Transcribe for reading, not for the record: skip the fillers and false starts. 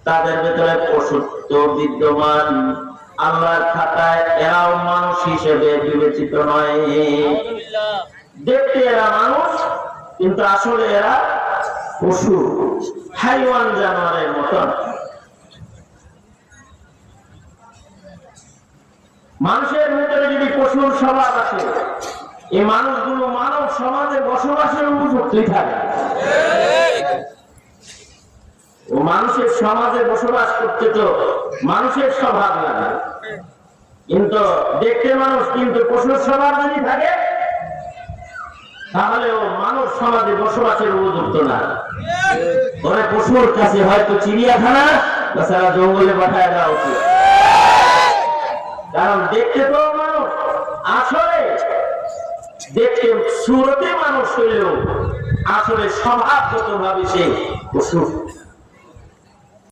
তাদের ভেতরে পশুত্ব বিদ্যমান। আল্লাহর খাতায় এরাও মানুষ হিসেবে বিবেচিত নয়। দেখতে এরা মানুষ, কিন্তু আসলে এরা পশু, হাইওয়ান, জানোয়ারের মতন। মানুষের ভেতরে যদি পশুর স্বভাব আছে, এই মানুষগুলো মানব সমাজে বসবাসের উপযুক্ত থাকে। ও মানুষের সমাজে বসবাস করতে তো মানুষের স্বভাব লাগে, কিন্তু দেখতে মানুষ, কিন্তু পশুর স্বভাব যদি থাকে তাহলে ও মানব সমাজে বসবাসের উপযুক্ত না। ওরা পশুর কাছে হয়তো চিড়িয়াখানা তাছাড়া জঙ্গলে পাঠায় দেওয়া উচিত। কারণ দেখতে তো মানুষ, আসলে দেখতে সুরতে মানুষ হইলেও আসলে স্বভাবগত ভাবে সে পশু।